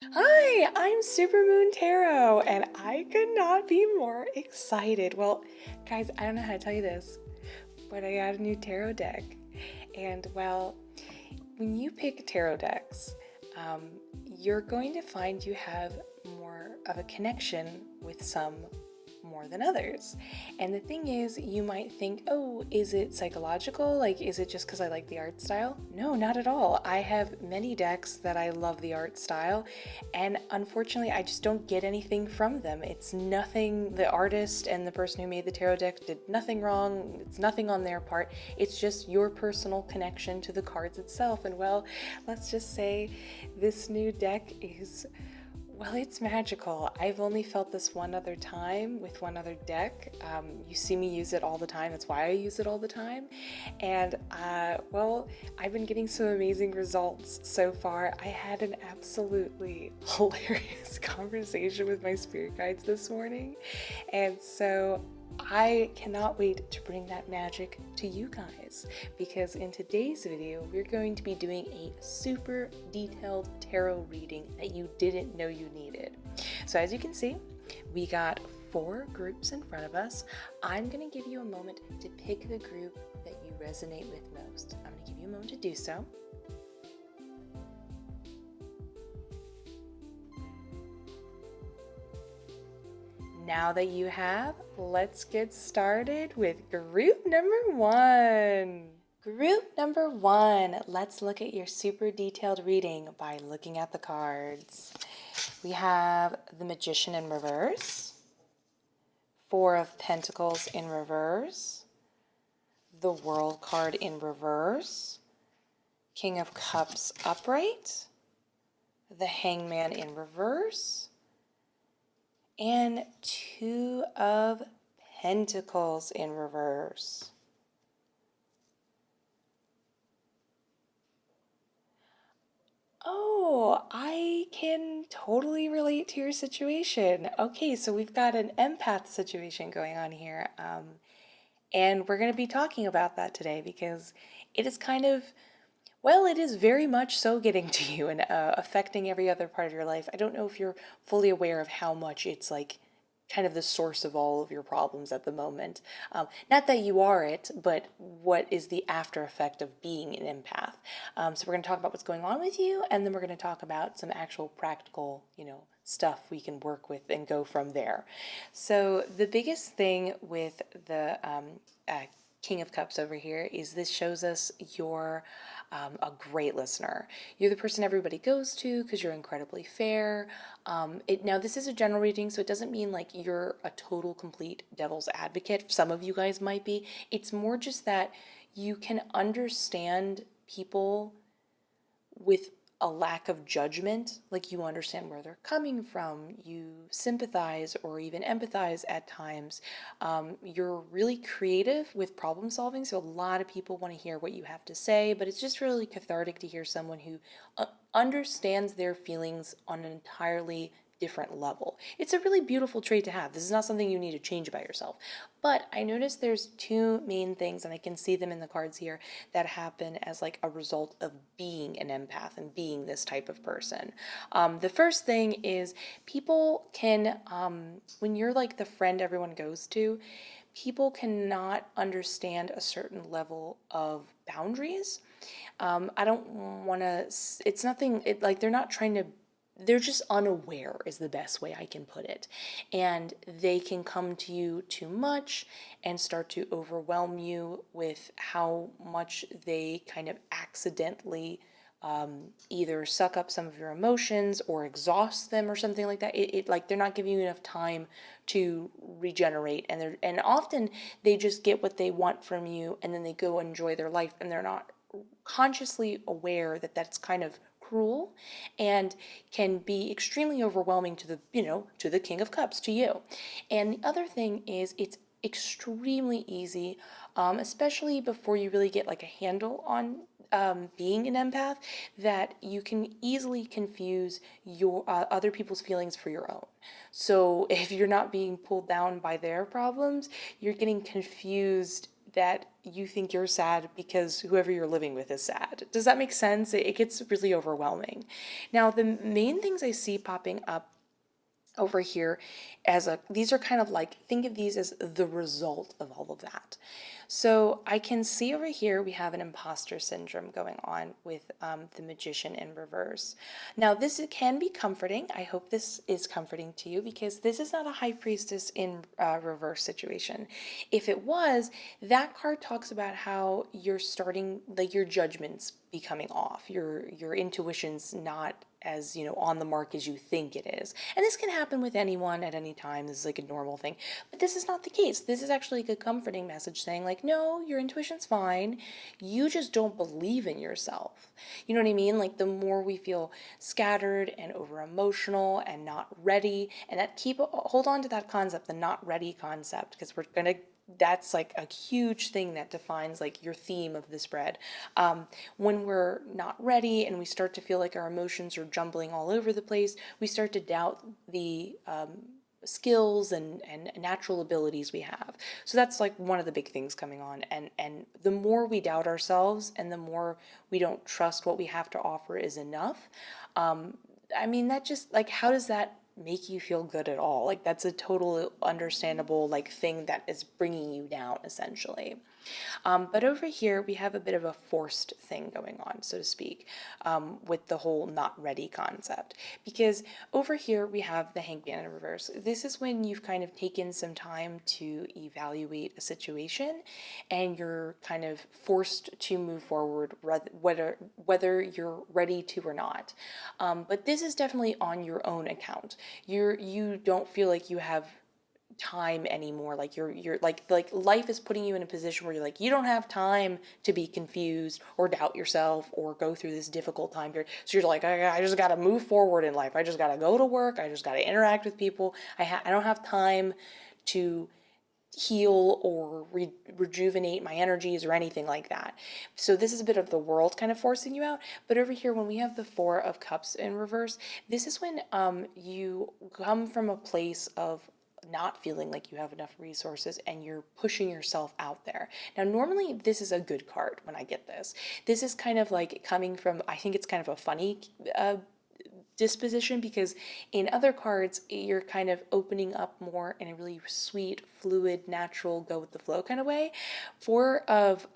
Hi, I'm Supermoon Tarot, and I could not be more excited. Well, guys, I don't know how to tell you this, but I got a new tarot deck. And well, when you pick tarot decks, um, you're going to find you have more of a connection with some more than others. And the thing is, you might think, oh, is it psychological? Like, is it just because I like the art style? No, not at all. I have many decks that I love the art style, and unfortunately, I just don't get anything from them. It's nothing, the artist and the person who made the tarot deck did nothing wrong. It's nothing on their part. It's just your personal connection to the cards itself. And well, let's just say this new deck is, well, it's magical. I've only felt this one other time with one other deck. You see me use it all the time. That's why I use it all the time. And, well, I've been getting some amazing results so far. I had an absolutely hilarious conversation with my spirit guides this morning. And so I cannot wait to bring that magic to you guys, because in today's video we're going to be doing a super detailed tarot reading that you didn't know you needed. So as you can see, we got 4 groups in front of us. I'm going to give you a moment to pick the group that you resonate with most. I'm going to give you a moment to do so. Now that you have, let's get started with group number 1. Group number 1, let's look at your super detailed reading by looking at the cards. We have the Magician in reverse, 4 of Pentacles in reverse, the World card in reverse, King of Cups upright, the Hangman in reverse, and 2 of Pentacles in reverse. Oh, I can totally relate to your situation. Okay, so we've got an empath situation going on here. And we're going to be talking about that today because it is kind of, well, it is very much so getting to you and affecting every other part of your life. I don't know if you're fully aware of how much it's like kind of the source of all of your problems at the moment. Not that you are it, but what is the after effect of being an empath. So we're going to talk about what's going on with you, and then we're going to talk about some actual practical, stuff we can work with and go from there. So the biggest thing with the King of Cups over here is this shows us you're a great listener. You're the person everybody goes to because you're incredibly fair. Now, this is a general reading, so it doesn't mean like you're a total, complete devil's advocate. Some of you guys might be. It's more just that you can understand people with a lack of judgment, like you understand where they're coming from, you sympathize or even empathize at times. You're really creative with problem solving, so a lot of people want to hear what you have to say, but it's just really cathartic to hear someone who understands their feelings on an entirely different level. It's a really beautiful trait to have. This is not something you need to change about yourself. But I noticed there's 2 main things, and I can see them in the cards here, that happen as like a result of being an empath and being this type of person. The first thing is people can, when you're like the friend everyone goes to, people cannot understand a certain level of boundaries. I don't want to, it's nothing, like they're not trying to, they're just unaware is the best way I can put it. And they can come to you too much and start to overwhelm you with how much they kind of accidentally either suck up some of your emotions or exhaust them or something like that. It like they're not giving you enough time to regenerate, and often they just get what they want from you and then they go enjoy their life, and they're not consciously aware that that's kind of cruel and can be extremely overwhelming to the King of Cups, to you. And the other thing is it's extremely easy, especially before you really get like a handle on being an empath, that you can easily confuse your other people's feelings for your own. So if you're not being pulled down by their problems, you're getting confused that you think you're sad because whoever you're living with is sad. Does that make sense? It gets really overwhelming. Now, the main things I see popping up over here these are kind of like, think of these as the result of all of that. So I can see over here we have an imposter syndrome going on with the magician in reverse. Now this can be comforting. I hope this is comforting to you, because this is not a high priestess in reverse situation. If it was, that card talks about how you're starting, like your judgments becoming off, your intuition's not as, on the mark as you think it is. And this can happen with anyone at any time. This is like a normal thing. But this is not the case. This is actually like a comforting message saying like, no, your intuition's fine. You just don't believe in yourself. You know what I mean? Like the more we feel scattered and over emotional and not ready, and hold on to that concept, the not ready concept, because that's like a huge thing that defines like your theme of the spread. When we're not ready and we start to feel like our emotions are jumbling all over the place, we start to doubt the skills and natural abilities we have. So that's like one of the big things coming on. And the more we doubt ourselves and the more we don't trust what we have to offer is enough. That just like, how does that make you feel good at all? Like that's a total understandable like thing that is bringing you down essentially. But over here we have a bit of a forced thing going on, so to speak, with the whole not ready concept. Because over here we have the Hangman in reverse. This is when you've kind of taken some time to evaluate a situation and you're kind of forced to move forward whether you're ready to or not. But this is definitely on your own account. You don't feel like you have time anymore. Like you're like life is putting you in a position where you're like, you don't have time to be confused or doubt yourself or go through this difficult time period. So you're like, I just got to move forward in life. I just got to go to work. I just got to interact with people. I don't have time to heal or rejuvenate my energies or anything like that. So this is a bit of the world kind of forcing you out. But over here, when we have the Four of Cups in reverse, this is when you come from a place of not feeling like you have enough resources and you're pushing yourself out there. Now, normally this is a good card when I get this. This is kind of like coming from, I think it's kind of a funny disposition, because in other cards you're kind of opening up more in a really sweet, fluid, natural, go with the flow kind of way. Four of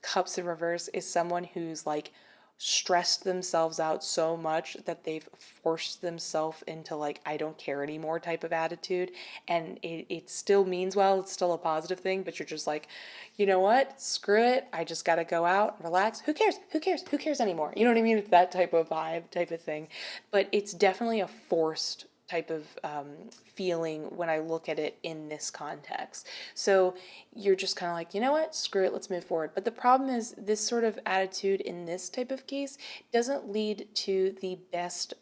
Cups in reverse is someone who's like stressed themselves out so much that they've forced themselves into like, I don't care anymore type of attitude. And it still means well, it's still a positive thing, but you're just like, you know what, screw it, I just gotta go out, relax, who cares anymore, you know what I mean? It's that type of vibe, type of thing. But it's definitely a forced type of feeling when I look at it in this context. So you're just kind of like, you know what, screw it, let's move forward. But the problem is this sort of attitude in this type of case doesn't lead to the best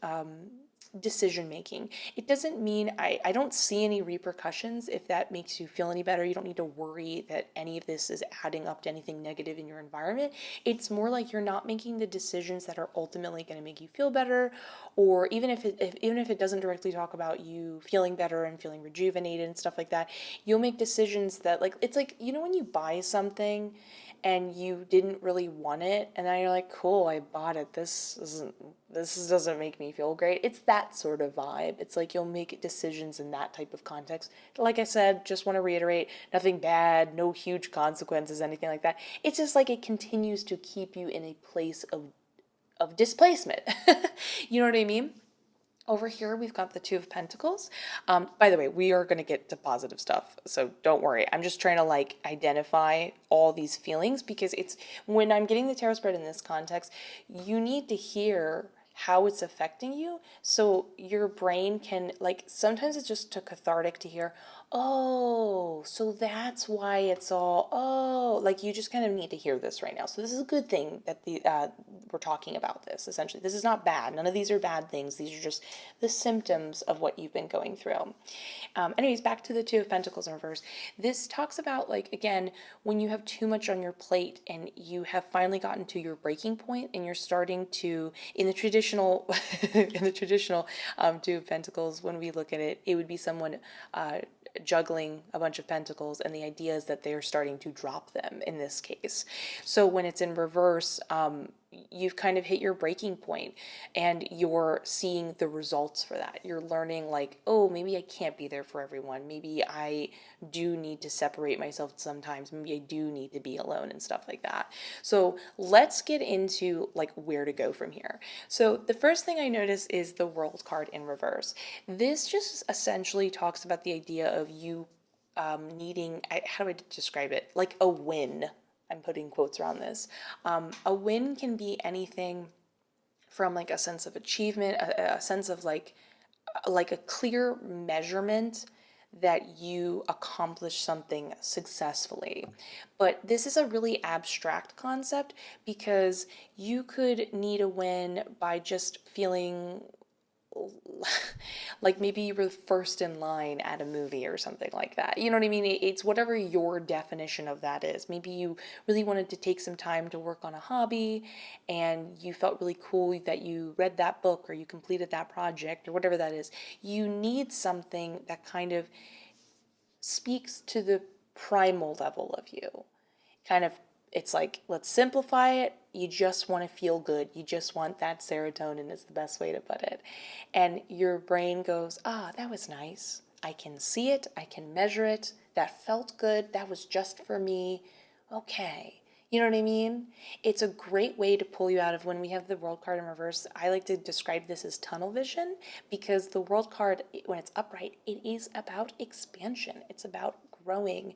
decision making. It doesn't mean, I don't see any repercussions. If that makes you feel any better, you don't need to worry that any of this is adding up to anything negative in your environment. It's more like you're not making the decisions that are ultimately going to make you feel better, or even if it doesn't directly talk about you feeling better and feeling rejuvenated and stuff like that, you'll make decisions that, like, it's like, when you buy something and you didn't really want it, and now you're like, cool, I bought it, this doesn't make me feel great. It's that sort of vibe. It's like you'll make decisions in that type of context. Like I said, just want to reiterate, nothing bad, no huge consequences, anything like that. It's just like it continues to keep you in a place of displacement. You know what I mean? Over here, we've got the Two of Pentacles. By the way, we are going to get to positive stuff, so don't worry. I'm just trying to like identify all these feelings, because it's when I'm getting the tarot spread in this context, you need to hear how it's affecting you, so your brain can, like, sometimes it's just too cathartic to hear, oh, so that's why it's all, oh, like, you just kind of need to hear this right now. So this is a good thing that we're talking about this, essentially. This is not bad. None of these are bad things. These are just the symptoms of what you've been going through. Anyways, back to the Two of Pentacles in reverse. This talks about, like, again, when you have too much on your plate and you have finally gotten to your breaking point and you're starting to, in the traditional Two of Pentacles, when we look at it, it would be someone juggling a bunch of pentacles, and the idea is that they're starting to drop them in this case. So when it's in reverse, you've kind of hit your breaking point and you're seeing the results for that. You're learning like, oh, maybe I can't be there for everyone. Maybe I do need to separate myself sometimes. Maybe I do need to be alone and stuff like that. So let's get into like where to go from here. So the first thing I notice is the World card in reverse. This just essentially talks about the idea of you needing, how do I describe it? Like a win. I'm putting quotes around this. A win can be anything from like a sense of achievement, a sense of like a clear measurement that you accomplished something successfully. But this is a really abstract concept because you could need a win by just feeling like maybe you were first in line at a movie or something like that. You know what I mean? It's whatever your definition of that is. Maybe you really wanted to take some time to work on a hobby and you felt really cool that you read that book or you completed that project or whatever that is. You need something that kind of speaks to the primal level of you. Kind of, it's like, let's simplify it. You just want to feel good. You just want that serotonin is the best way to put it. And your brain goes, ah, that was nice. I can see it. I can measure it. That felt good. That was just for me. Okay. You know what I mean? It's a great way to pull you out of when we have the World card in reverse. I like to describe this as tunnel vision because the World card, when it's upright, it is about expansion. It's about growing,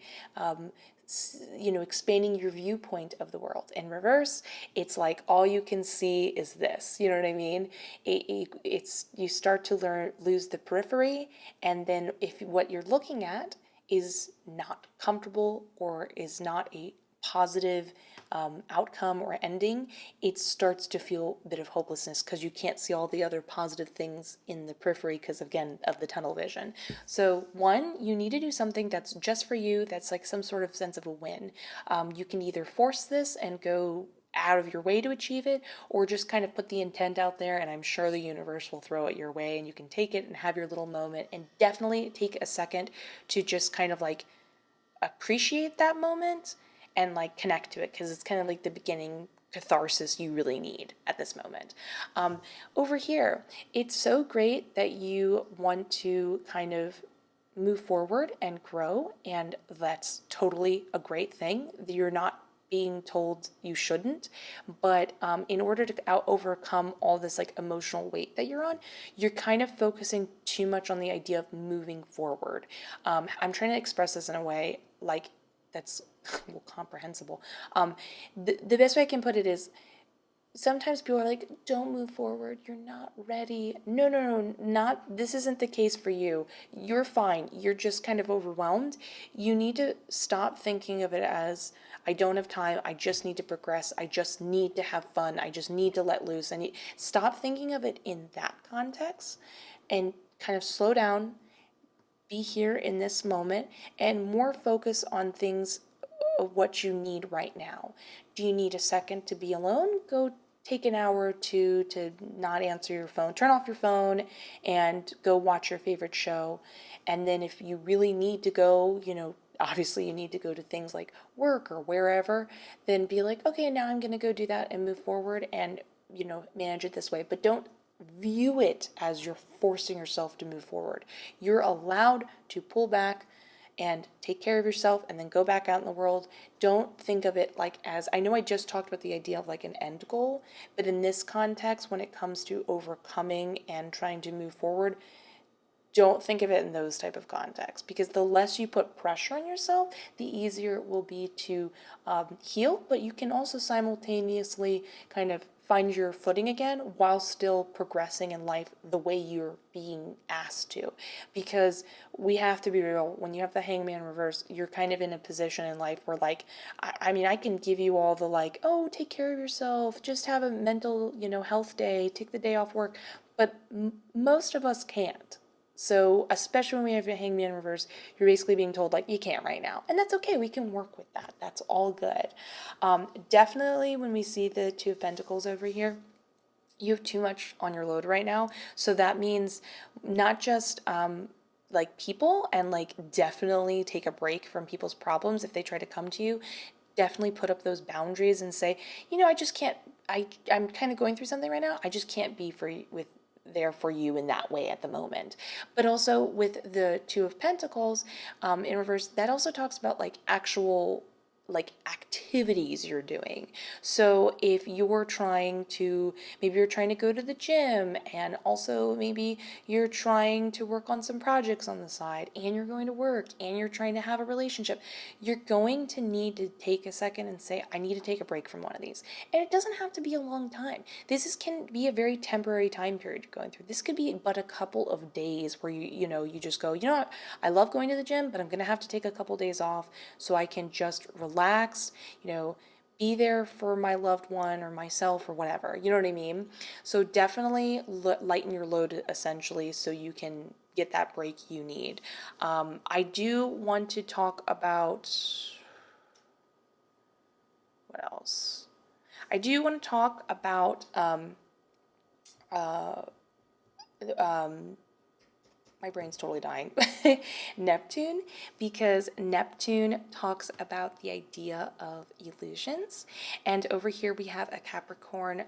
expanding your viewpoint of the world. In reverse, it's like all you can see is this. You know what I mean? It's you start to lose the periphery, and then if what you're looking at is not comfortable or is not a positive outcome or ending, it starts to feel a bit of hopelessness because you can't see all the other positive things in the periphery because, again, of the tunnel vision. So one, you need to do something that's just for you, that's like some sort of sense of a win. You can either force this and go out of your way to achieve it, or just kind of put the intent out there, and I'm sure the universe will throw it your way and you can take it and have your little moment, and definitely take a second to just kind of like appreciate that moment and like connect to it, because it's kind of like the beginning catharsis you really need at this moment. Over here, it's so great that you want to kind of move forward and grow, and that's totally a great thing. You're not being told you shouldn't, but in order to overcome all this like emotional weight that you're on, you're kind of focusing too much on the idea of moving forward. I'm trying to express this in a way like that's well, comprehensible. The best way I can put it is sometimes people are like, don't move forward, you're not ready. No, not, this isn't the case for you. You're fine. You're just kind of overwhelmed. You need to stop thinking of it as, I don't have time, I just need to progress, I just need to have fun, I just need to let loose. Stop thinking of it in that context and kind of slow down, be here in this moment, and more focus on things of what you need right now. Do you need a second to be alone? Go take an hour or two to not answer your phone. Turn off your phone and go watch your favorite show. And then if you really need to go, obviously you need to go to things like work or wherever, then be like, okay, now I'm going to go do that and move forward and, manage it this way. But don't view it as you're forcing yourself to move forward. You're allowed to pull back and take care of yourself and then go back out in the world. Don't think of it like as, I know I just talked about the idea of like an end goal, but in this context, when it comes to overcoming and trying to move forward, don't think of it in those type of contexts, because the less you put pressure on yourself, the easier it will be to heal, but you can also simultaneously kind of find your footing again while still progressing in life the way you're being asked to. Because we have to be real, when you have the hangman reverse, you're kind of in a position in life where like, I can give you all the like, oh, take care of yourself, just have a mental, health day, take the day off work, but most of us can't. So especially when we have a hangman reverse, you're basically being told like, you can't right now. And that's okay, we can work with that. That's all good. Definitely when we see the Two of Pentacles over here, you have too much on your load right now. So that means not just like people, and like definitely take a break from people's problems if they try to come to you. Definitely put up those boundaries and say, I just can't, I'm kind of going through something right now. I just can't be for with there for you in that way at the moment. But also with the Two of Pentacles in reverse, that also talks about like actual like activities you're doing. So if you're trying to, maybe you're trying to go to the gym, and also maybe you're trying to work on some projects on the side, and you're going to work, and you're trying to have a relationship, you're going to need to take a second and say, I need to take a break from one of these. And it doesn't have to be a long time. Can be a very temporary time period you're going through. This could be but a couple of days where you just go, what, I love going to the gym, but I'm going to have to take a couple days off so I can just relax, be there for my loved one or myself or whatever. You know what I mean? So definitely lighten your load essentially so you can get that break you need. I do want to talk about what else? I do want to talk about uh, my brain's totally dying. Neptune, because Neptune talks about the idea of illusions. And over here we have a Capricorn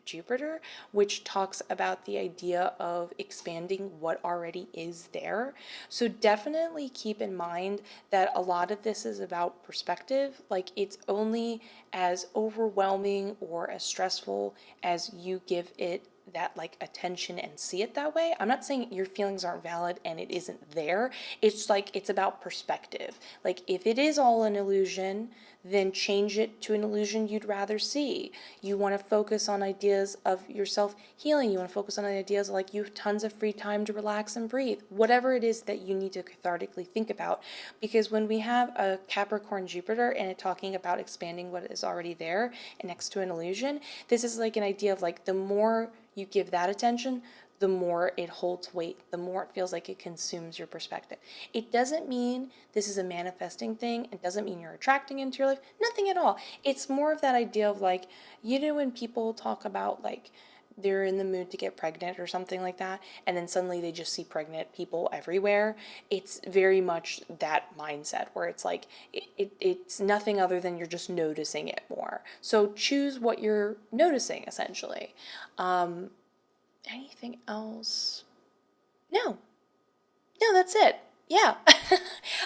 Jupiter, which talks about the idea of expanding what already is there. So definitely keep in mind that a lot of this is about perspective. Like, it's only as overwhelming or as stressful as you give it that like attention and see it that way. I'm not saying your feelings aren't valid and it isn't there. It's like, it's about perspective. Like, if it is all an illusion, then change it to an illusion you'd rather see. You want to focus on ideas of yourself healing. You want to focus on ideas like you have tons of free time to relax and breathe. Whatever it is that you need to cathartically think about. Because when we have a Capricorn Jupiter and it talking about expanding what is already there and next to an illusion, this is like an idea of like, the more you give that attention, the more it holds weight, the more it feels like it consumes your perspective. It doesn't mean this is a manifesting thing. It doesn't mean you're attracting into your life. Nothing at all. It's more of that idea of like, when people talk about like they're in the mood to get pregnant or something like that, and then suddenly they just see pregnant people everywhere. It's very much that mindset where it's like, it's nothing other than you're just noticing it more. So choose what you're noticing, essentially. Anything else? No. No, that's it. Yeah.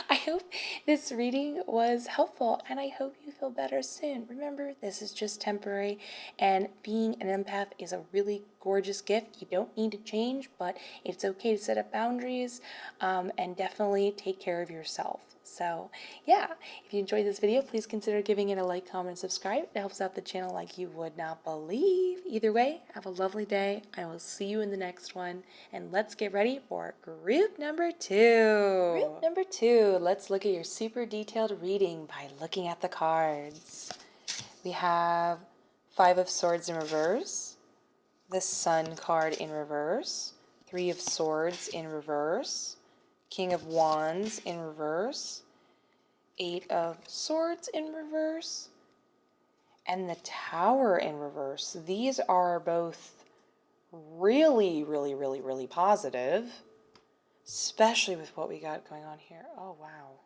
I hope this reading was helpful, and I hope you feel better soon. Remember, this is just temporary, and being an empath is a really gorgeous gift. You don't need to change, but it's okay to set up boundaries, and definitely take care of yourself. So, yeah, if you enjoyed this video, please consider giving it a like, comment, and subscribe. It helps out the channel like you would not believe. Either way, have a lovely day. I will see you in the next one, and let's get ready for group number 2. Group number 2, let's look at your super detailed reading by looking at the cards. We have Five of Swords in reverse, the Sun card in reverse, Three of Swords in reverse, King of Wands in reverse, Eight of Swords in reverse, and the Tower in reverse. These are both really, really, really, really positive, especially with what we got going on here. Oh, wow.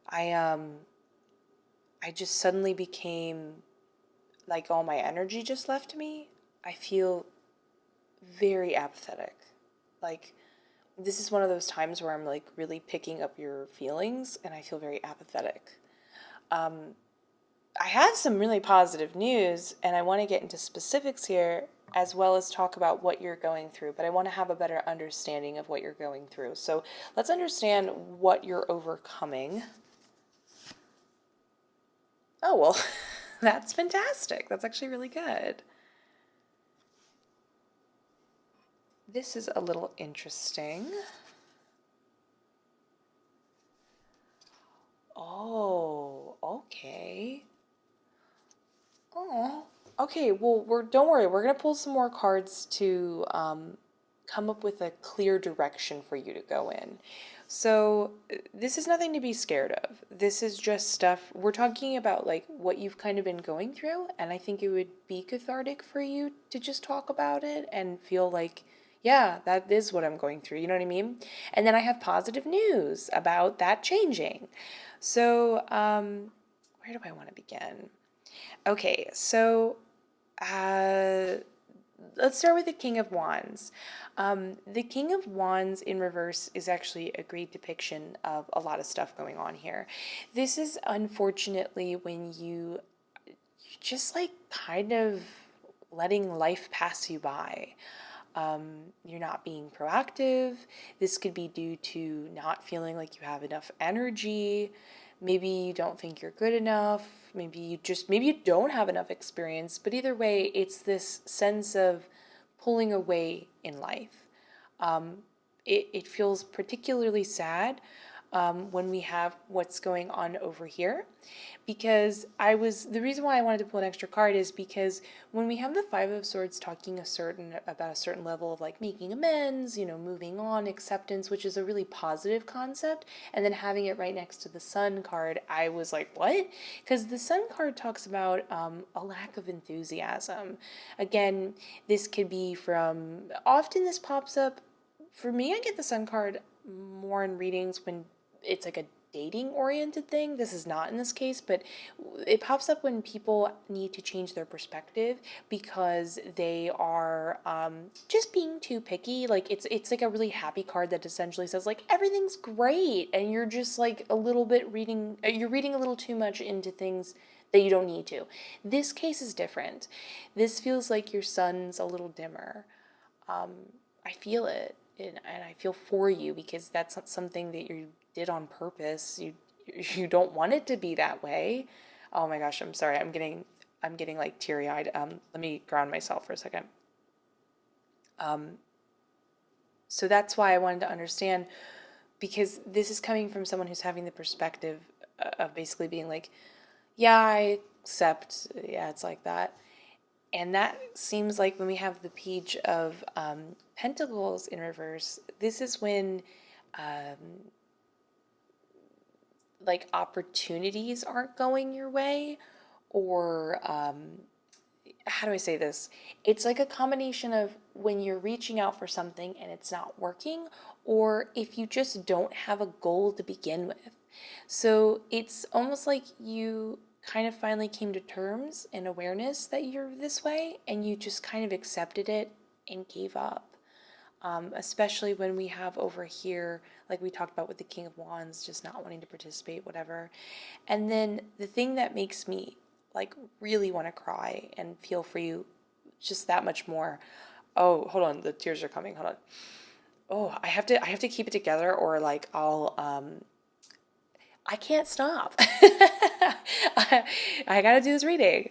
I just suddenly became, like, all my energy just left me. I feel very apathetic. Like, this is one of those times where I'm like really picking up your feelings and I feel very apathetic. I have some really positive news and I want to get into specifics here as well as talk about what you're going through, but I want to have a better understanding of what you're going through. So let's understand what you're overcoming. Oh, well, that's fantastic. That's actually really good. This is a little interesting. Oh, okay. Oh, okay. Well, don't worry. We're gonna pull some more cards to come up with a clear direction for you to go in. So this is nothing to be scared of. This is just stuff we're talking about, like what you've kind of been going through, and I think it would be cathartic for you to just talk about it and feel like yeah, that is what I'm going through. You know what I mean? And then I have positive news about that changing. So, where do I want to begin? Okay, so uh, let's start with the King of Wands. The King of Wands in reverse is actually a great depiction of a lot of stuff going on here. This is unfortunately when you just like kind of letting life pass you by. You're not being proactive. This could be due to not feeling like you have enough energy. Maybe you don't think you're good enough. Maybe you don't have enough experience. But either way, it's this sense of pulling away in life. It feels particularly sad when we have what's going on over here, because the reason why I wanted to pull an extra card is because when we have the Five of Swords talking about a certain level of like making amends, moving on, acceptance, which is a really positive concept, and then having it right next to the Sun card, I was like, what? Because the Sun card talks about a lack of enthusiasm. Again, this could be often this pops up. For me, I get the Sun card more in readings when it's like a dating oriented thing. This is not in this case, but it pops up when people need to change their perspective because they are just being too picky. Like it's like a really happy card that essentially says like everything's great, and you're just like you're reading a little too much into things that you don't need to. This case is different. This feels like your sun's a little dimmer. I feel it, and I feel for you because that's not something that you did on purpose. You don't want it to be that way. Oh my gosh, I'm sorry. I'm getting like teary-eyed. Let me ground myself for a second. So that's why I wanted to understand, because this is coming from someone who's having the perspective of basically being like, yeah, I accept. Yeah, it's like that. And that seems like when we have the Page of Pentacles in reverse, this is when like opportunities aren't going your way, or how do I say this? It's like a combination of when you're reaching out for something and it's not working, or if you just don't have a goal to begin with. So it's almost like you kind of finally came to terms and awareness that you're this way, and you just kind of accepted it and gave up. Especially when we have over here, like we talked about with the King of Wands, just not wanting to participate, whatever. And then the thing that makes me like really want to cry and feel for you just that much more. Oh, hold on, the tears are coming. Hold on. Oh, I have to keep it together, or like I can't stop. I gotta do this reading.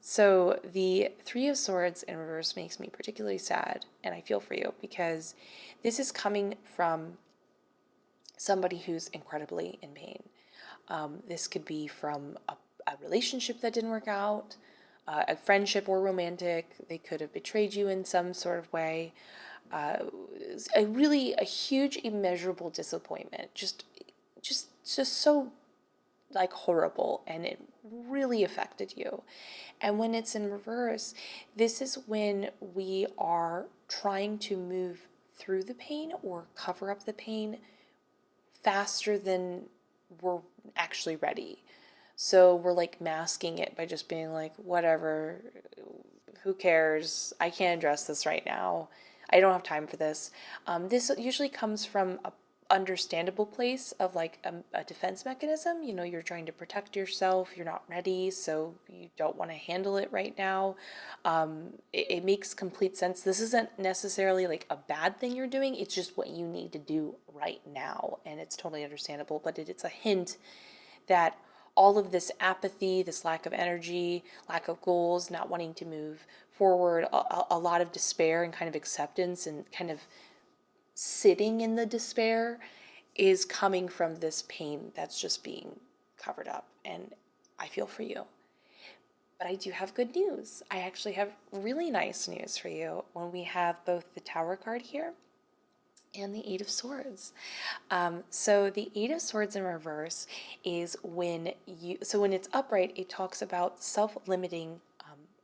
So the Three of Swords in reverse makes me particularly sad, and I feel for you because this is coming from somebody who's incredibly in pain. This could be from a relationship that didn't work out, a friendship or romantic. They could have betrayed you in some sort of way. Uh, a huge, immeasurable disappointment. Just so like horrible, and it really affected you. And when it's in reverse, this is when we are trying to move through the pain or cover up the pain faster than we're actually ready. So we're like masking it by just being like, whatever, who cares? I can't address this right now. I don't have time for this. This usually comes from a understandable place of like a defense mechanism. You're trying to protect yourself, you're not ready, so you don't want to handle it right now. It makes complete sense. This isn't necessarily like a bad thing you're doing, it's just what you need to do right now, and it's totally understandable, but it's a hint that all of this apathy, this lack of energy, lack of goals, not wanting to move forward, a lot of despair and kind of acceptance and kind of sitting in the despair is coming from this pain that's just being covered up. And I feel for you. But I do have good news. I actually have really nice news for you when we have both the Tower card here and the Eight of Swords. So the Eight of Swords in reverse is when it's upright, it talks about self-limiting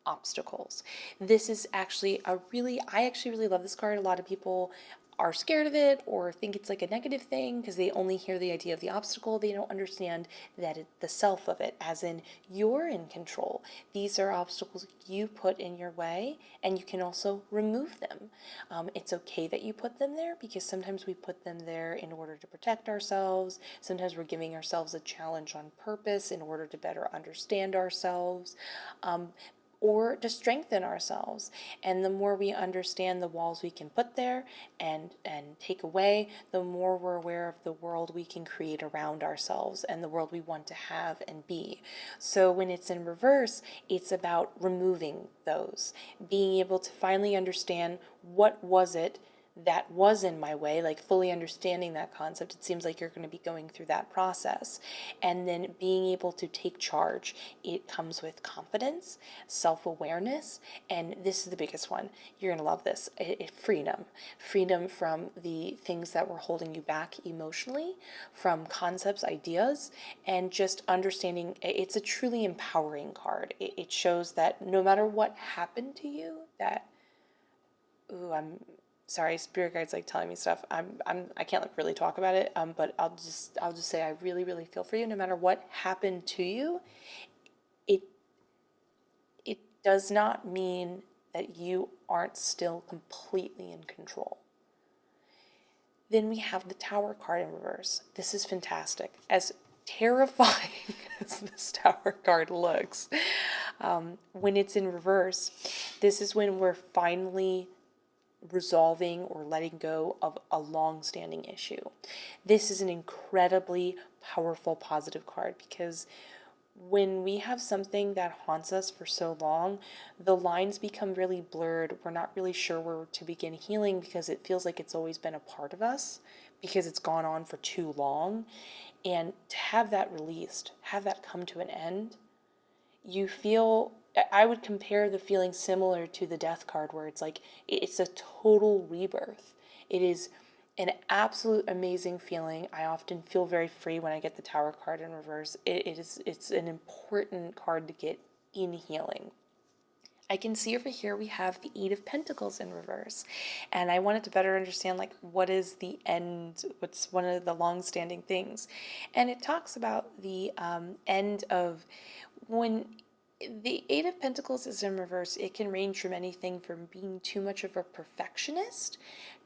obstacles. This is actually I actually really love this card. A lot of people are scared of it or think it's like a negative thing because they only hear the idea of the obstacle. They don't understand that the self of it, as in you're in control. These are obstacles you put in your way, and you can also remove them. It's okay that you put them there because sometimes we put them there in order to protect ourselves. Sometimes we're giving ourselves a challenge on purpose in order to better understand ourselves. Or to strengthen ourselves. And the more we understand the walls we can put there and take away, the more we're aware of the world we can create around ourselves and the world we want to have and be. So when it's in reverse, it's about removing those, being able to finally understand what was it that was in my way, like fully understanding that concept. It seems like you're going to be going through that process. And then being able to take charge. It comes with confidence, self-awareness, and this is the biggest one. You're going to love this. Freedom. Freedom from the things that were holding you back emotionally, from concepts, ideas, and just understanding. It's a truly empowering card. It shows that no matter what happened to you, that, I'm sorry, spirit guides like telling me stuff. I can't like really talk about it. But I'll just say I really, really feel for you. No matter what happened to you, it it does not mean that you aren't still completely in control. Then we have the Tower card in reverse. This is fantastic. As terrifying as this Tower card looks, when it's in reverse, this is when we're finally resolving or letting go of a long-standing issue. This is an incredibly powerful positive card because when we have something that haunts us for so long, the lines become really blurred. We're not really sure where to begin healing because it feels like it's always been a part of us because it's gone on for too long. And to have that released, have that come to an end, you feel, I would compare the feeling similar to the death card where it's like it's a total rebirth. It is an absolute amazing feeling. I often feel very free when I get the Tower card in reverse. It's an important card to get in healing. I can see over here we have the Eight of Pentacles in reverse, and I wanted to better understand like what is the end, what's one of the long-standing things, and it talks about the end of when the Eight of Pentacles is in reverse. It can range from anything from being too much of a perfectionist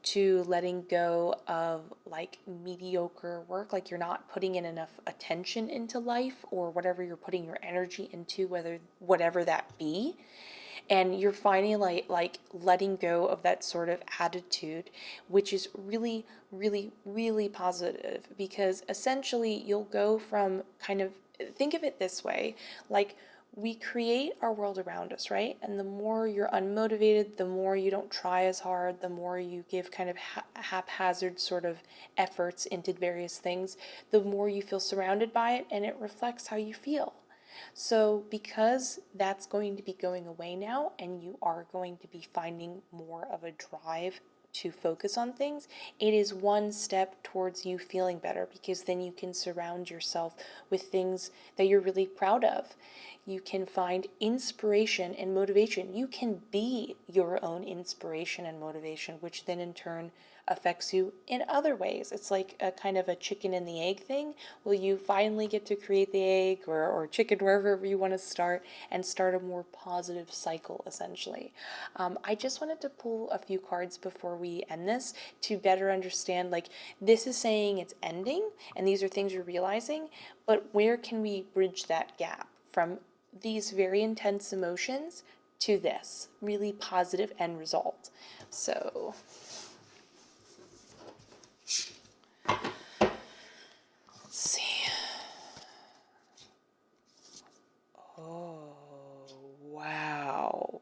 to letting go of like mediocre work, like you're not putting in enough attention into life or whatever you're putting your energy into, whatever that be. And you're finding like letting go of that sort of attitude, which is really, really, really positive because essentially you'll go from kind of, think of it this way, like we create our world around us, right? And the more you're unmotivated, the more you don't try as hard, the more you give kind of haphazard sort of efforts into various things, the more you feel surrounded by it, and it reflects how you feel. So because that's going to be going away now and you are going to be finding more of a drive to focus on things, it is one step towards you feeling better because then you can surround yourself with things that you're really proud of. You can find inspiration and motivation. You can be your own inspiration and motivation, which then in turn affects you in other ways. It's like a kind of a chicken and the egg thing. Will you finally get to create the egg or chicken, wherever you want to start, and start a more positive cycle, essentially. I just wanted to pull a few cards before we end this to better understand, like, this is saying it's ending, and these are things you're realizing, but where can we bridge that gap from these very intense emotions to this really positive end result? So let's see. Oh, wow.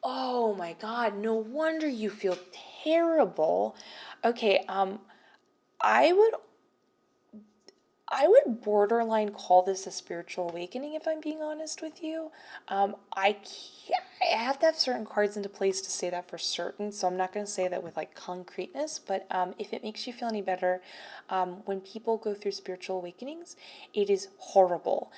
Oh my God, no wonder you feel terrible. Okay, I would I would borderline call this a spiritual awakening if I'm being honest with you. I can't, I have to have certain cards into place to say that for certain, so I'm not going to say that with like concreteness, but if it makes you feel any better, when people go through spiritual awakenings, it is horrible.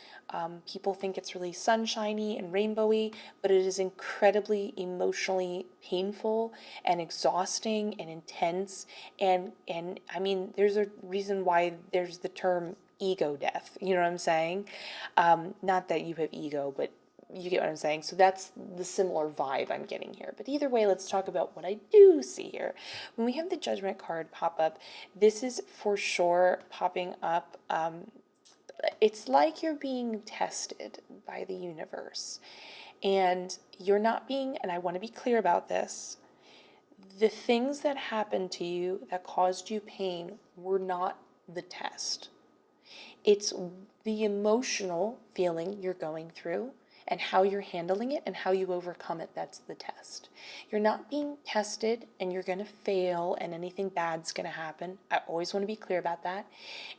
People think it's really sunshiny and rainbowy, but it is incredibly emotionally painful and exhausting and intense, and I mean, there's a reason why there's the term ego death, you know what I'm saying? Not that you have ego, but you get what I'm saying. So that's the similar vibe I'm getting here. But either way, let's talk about what I do see here. When we have the Judgment card pop up, this is for sure popping up. It's like you're being tested by the universe. And you're not being, and I want to be clear about this, the things that happened to you that caused you pain were not the test. It's the emotional feeling you're going through and how you're handling it and how you overcome it. That's the test. You're not being tested and you're going to fail and anything bad's going to happen. I always want to be clear about that.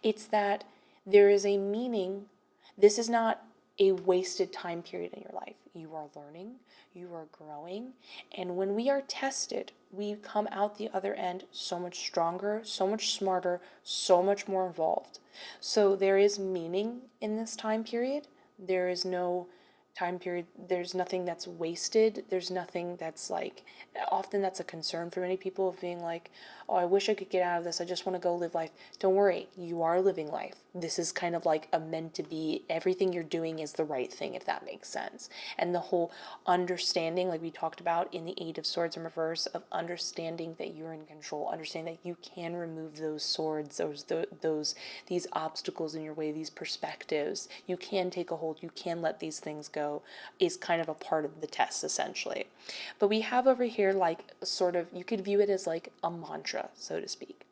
It's that there is a meaning. This is not a wasted time period in your life. You are learning, you are growing, and when we are tested, we come out the other end so much stronger, so much smarter, so much more involved. So there is meaning in this time period. There is no time period, there's nothing that's wasted. There's nothing that's like, often that's a concern for many people of being like, oh, I wish I could get out of this. I just want to go live life. Don't worry, you are living life. This is kind of like a meant to be. Everything you're doing is the right thing, if that makes sense. And the whole understanding, like we talked about in the Eight of Swords in reverse, of understanding that you're in control, understanding that you can remove those swords, these obstacles in your way, these perspectives. You can take a hold. You can let these things go. Is kind of a part of the test, essentially. But we have over here like sort of, you could view it as like a mantra, so to speak.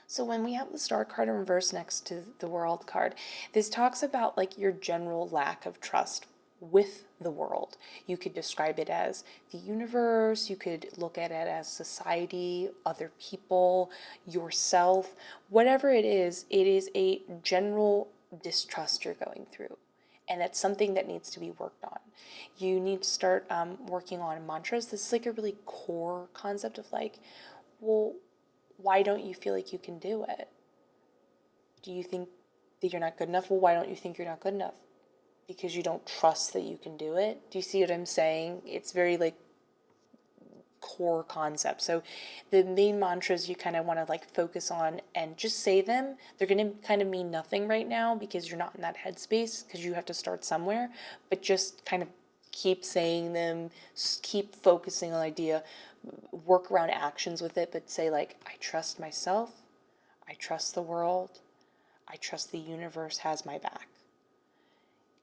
So when we have the Star card in reverse next to the World card, this talks about like your general lack of trust with the world. You could describe it as the universe, you could look at it as society, other people, yourself, whatever it is a general distrust you're going through. And that's something that needs to be worked on. You need to start working on mantras. This is like a really core concept of like, well, why don't you feel like you can do it? Do you think that you're not good enough? Well, why don't you think you're not good enough? Because you don't trust that you can do it? Do you see what I'm saying? It's very like core concept. So the main mantras you kind of want to like focus on and just say them. They're going to kind of mean nothing right now because you're not in that headspace, because you have to start somewhere, but just kind of keep saying them, keep focusing on the idea, work around actions with it, but say like, I trust myself, I trust the world, I trust the universe has my back.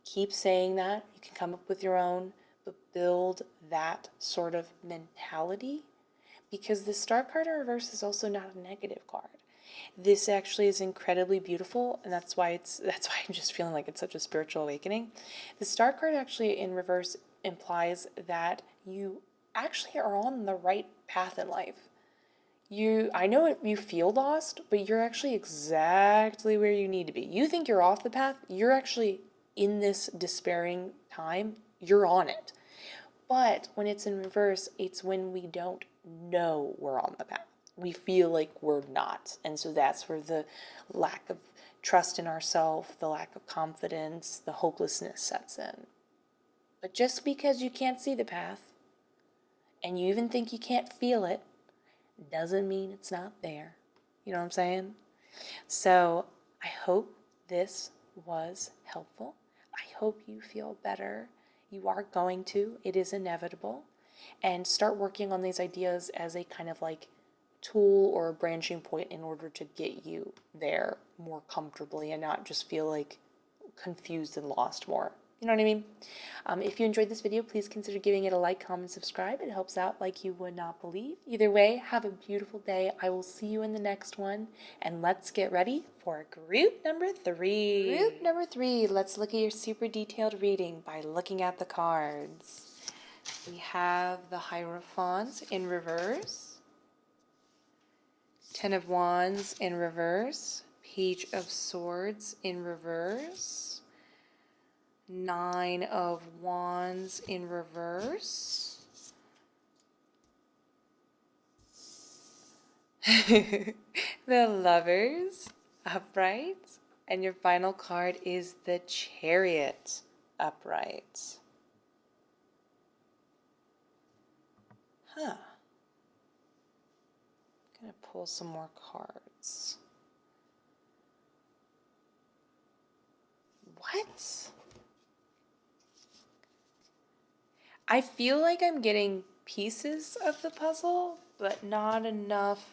Keep saying that. You can come up with your own, but build that sort of mentality, because the Star card in reverse is also not a negative card. This actually is incredibly beautiful, and that's why I'm just feeling like it's such a spiritual awakening. The Star card actually in reverse implies that you actually are on the right path in life. I know you feel lost, but you're actually exactly where you need to be. You think you're off the path, you're actually in this despairing time, you're on it. But when it's in reverse, it's when we don't know we're on the path. We feel like we're not. And so that's where the lack of trust in ourselves, the lack of confidence, the hopelessness sets in. But just because you can't see the path, and you even think you can't feel it, doesn't mean it's not there. You know what I'm saying? So I hope this was helpful. I hope you feel better. You are going to. It is inevitable. And start working on these ideas as a kind of like tool or a branching point in order to get you there more comfortably and not just feel like confused and lost more. You know what I mean? If you enjoyed this video, please consider giving it a like, comment, subscribe. It helps out like you would not believe. Either way, have a beautiful day. I will see you in the next one. And let's get ready for group number 3. Group number 3, let's look at your super detailed reading by looking at the cards. We have the Hierophant in reverse, Ten of Wands in reverse, Page of Swords in reverse, Nine of Wands in reverse. The Lovers upright. And your final card is the Chariot upright. Huh. I'm gonna pull some more cards. What? I feel like I'm getting pieces of the puzzle, but not enough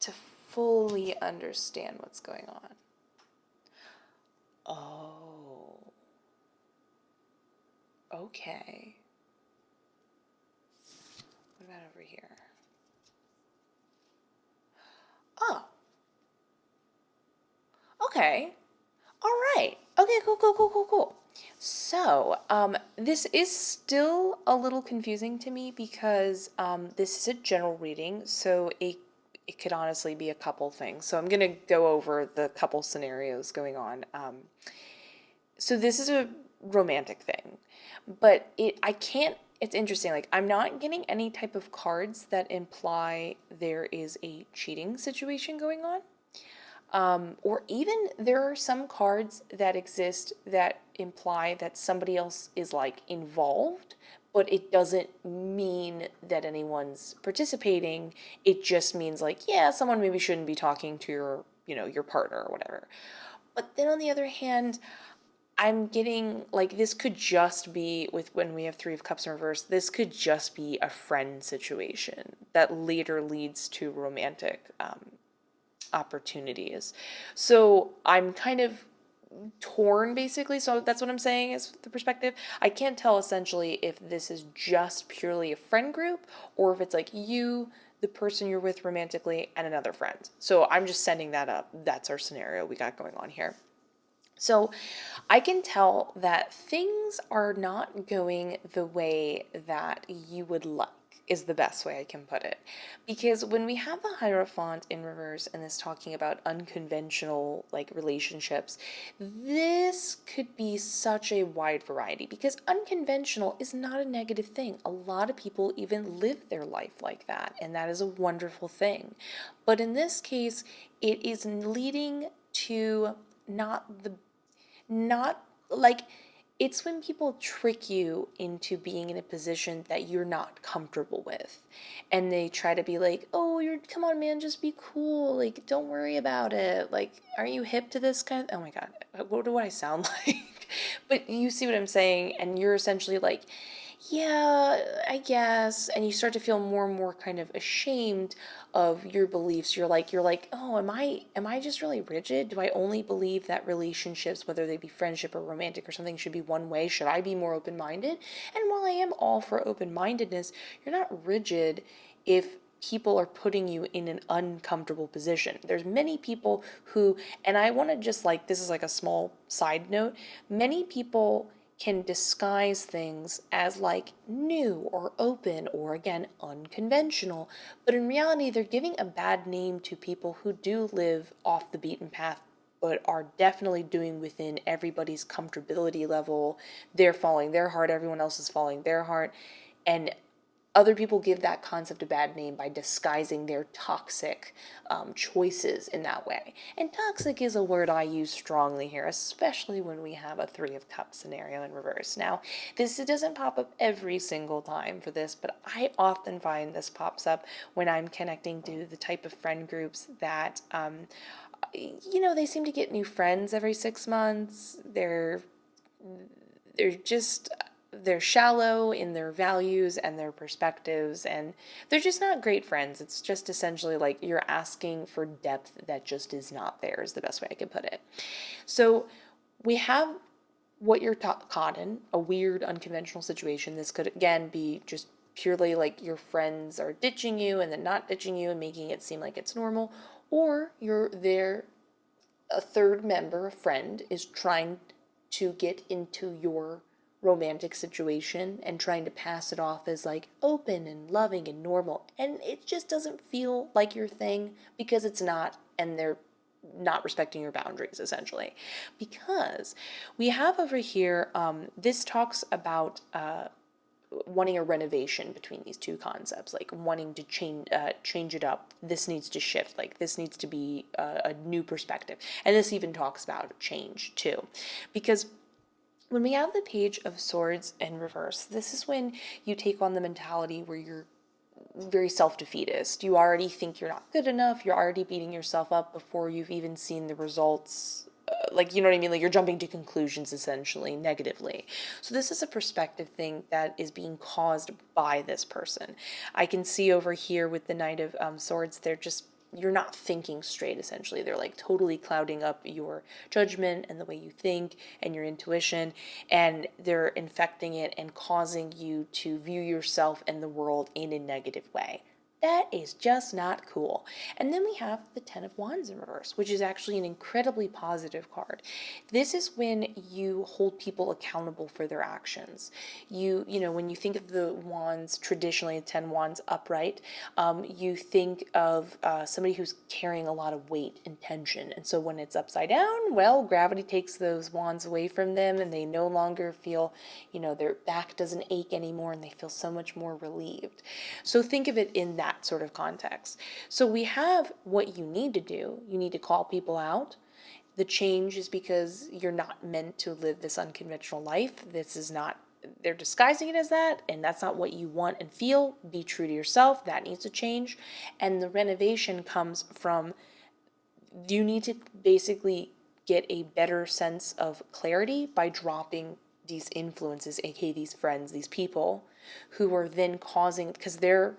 to fully understand what's going on. Oh. Okay. What about over here? Oh. Okay. All right. Okay, cool. So, this is still a little confusing to me because this is a general reading, so it could honestly be a couple things. So I'm going to go over the couple scenarios going on. So this is a romantic thing, but it's interesting. Like, I'm not getting any type of cards that imply there is a cheating situation going on. Or even there are some cards that exist that imply that somebody else is like involved, but it doesn't mean that anyone's participating. It just means like, yeah, someone maybe shouldn't be talking to your partner or whatever. But then on the other hand, I'm getting like this could just be with when we have Three of Cups in reverse, this could just be a friend situation that later leads to romantic opportunities. So I'm kind of torn basically. So that's what I'm saying is the perspective. I can't tell essentially if this is just purely a friend group or if it's like you, the person you're with romantically, and another friend. So I'm just sending that up. That's our scenario we got going on here. So I can tell that things are not going the way that you would like, is the best way I can put it. Because when we have the Hierophant in reverse and this talking about unconventional like relationships, this could be such a wide variety because unconventional is not a negative thing. A lot of people even live their life like that, and that is a wonderful thing. But in this case, it is leading to not like it's when people trick you into being in a position that you're not comfortable with. And they try to be like, oh, come on, man, just be cool. Like, don't worry about it. Like, aren't you hip to this kind of, oh my God, what do I sound like? But you see what I'm saying? And you're essentially like, yeah, I guess. And you start to feel more and more kind of ashamed of your beliefs. You're like, oh, am I just really rigid? Do I only believe that relationships, whether they be friendship or romantic or something, should be one way? Should I be more open-minded? And while I am all for open-mindedness, you're not rigid if people are putting you in an uncomfortable position. There's many people who, and I want to just like, this is like a small side note, many people can disguise things as like new or open or again unconventional, but in reality they're giving a bad name to people who do live off the beaten path but are definitely doing within everybody's comfortability level. They're following their heart, everyone else is following their heart, and other people give that concept a bad name by disguising their toxic choices in that way. And toxic is a word I use strongly here, especially when we have a Three of Cups scenario in reverse. Now, this doesn't pop up every single time for this, but I often find this pops up when I'm connecting to the type of friend groups that, they seem to get new friends every 6 months. They're shallow in their values and their perspectives, and they're just not great friends. It's just essentially like you're asking for depth that just is not there, is the best way I could put it. So we have what you're caught in, a weird, unconventional situation. This could, again, be just purely like your friends are ditching you and then not ditching you and making it seem like it's normal, or you're there, a third member, a friend, is trying to get into your romantic situation and trying to pass it off as like open and loving and normal, and it just doesn't feel like your thing because it's not, and they're not respecting your boundaries, essentially. Because we have over here, this talks about wanting a renovation between these two concepts, like wanting to change it up. This needs to shift, like this needs to be a new perspective. And this even talks about change too, because when we have the Page of Swords in reverse, this is when you take on the mentality where you're very self-defeatist. You already think you're not good enough. You're already beating yourself up before you've even seen the results. Like, you know what I mean? Like, you're jumping to conclusions, essentially, negatively. So this is a perspective thing that is being caused by this person. I can see over here with the Knight of Swords, you're not thinking straight, essentially. They're like totally clouding up your judgment and the way you think and your intuition, and they're infecting it and causing you to view yourself and the world in a negative way. That is just not cool. And then we have the Ten of Wands in reverse, which is actually an incredibly positive card. This is when you hold people accountable for their actions. You know, when you think of the wands, traditionally 10 wands upright, you think of somebody who's carrying a lot of weight and tension. And so when it's upside down, well, gravity takes those wands away from them and they no longer feel, you know, their back doesn't ache anymore and they feel so much more relieved. So think of it in that sort of context. So we have what you need to do. You need to call people out. The change is because you're not meant to live this unconventional life. This is not, they're disguising it as that, and that's not what you want and feel. Be true to yourself. That needs to change. And the renovation comes from, you need to basically get a better sense of clarity by dropping these influences, aka these friends, these people who are then causing, because their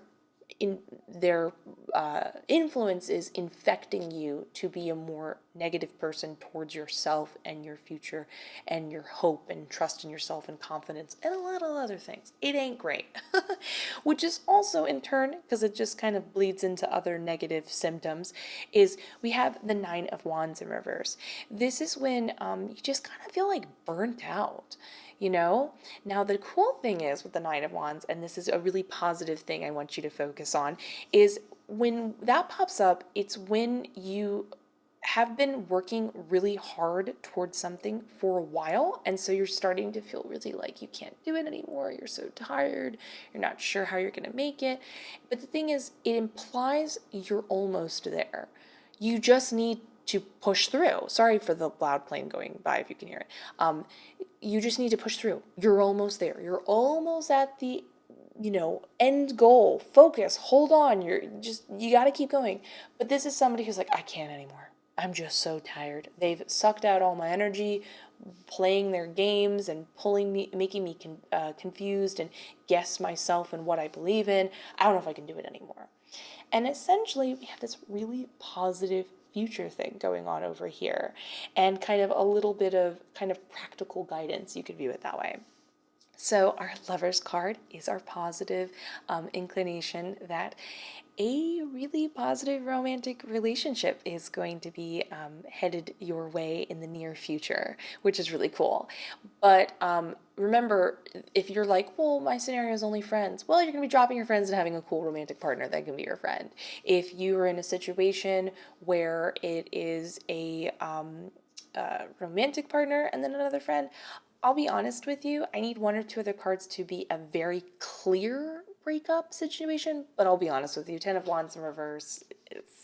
influence is infecting you to be a more negative person towards yourself and your future and your hope and trust in yourself and confidence and a lot of other things. It ain't great. Which is also in turn, because it just kind of bleeds into other negative symptoms, is we have the Nine of Wands in reverse. This is when you just kind of feel like burnt out. You know? Now, the cool thing is with the Nine of Wands, and this is a really positive thing I want you to focus on, is when that pops up, it's when you have been working really hard towards something for a while, and so you're starting to feel really like you can't do it anymore, you're so tired, you're not sure how you're going to make it. But the thing is, it implies you're almost there. You just need to push through. Sorry for the loud plane going by if you can hear it. You just need to push through. You're almost there. You're almost at the, you know, end goal. Focus, hold on. You got to keep going. But this is somebody who's like, I can't anymore. I'm just so tired. They've sucked out all my energy, playing their games and making me confused and guess myself and what I believe in. I don't know if I can do it anymore. And essentially, we have this really positive future thing going on over here, and kind of a little bit of kind of practical guidance. You could view it that way. So our Lover's card is our positive inclination that a really positive romantic relationship is going to be headed your way in the near future, which is really cool. But remember, if you're like, well, my scenario is only friends, well, you're going to be dropping your friends and having a cool romantic partner that can be your friend. If you are in a situation where it is a romantic partner and then another friend, I'll be honest with you, I need one or two other cards to be a very clear breakup situation, but I'll be honest with you, Ten of Wands in reverse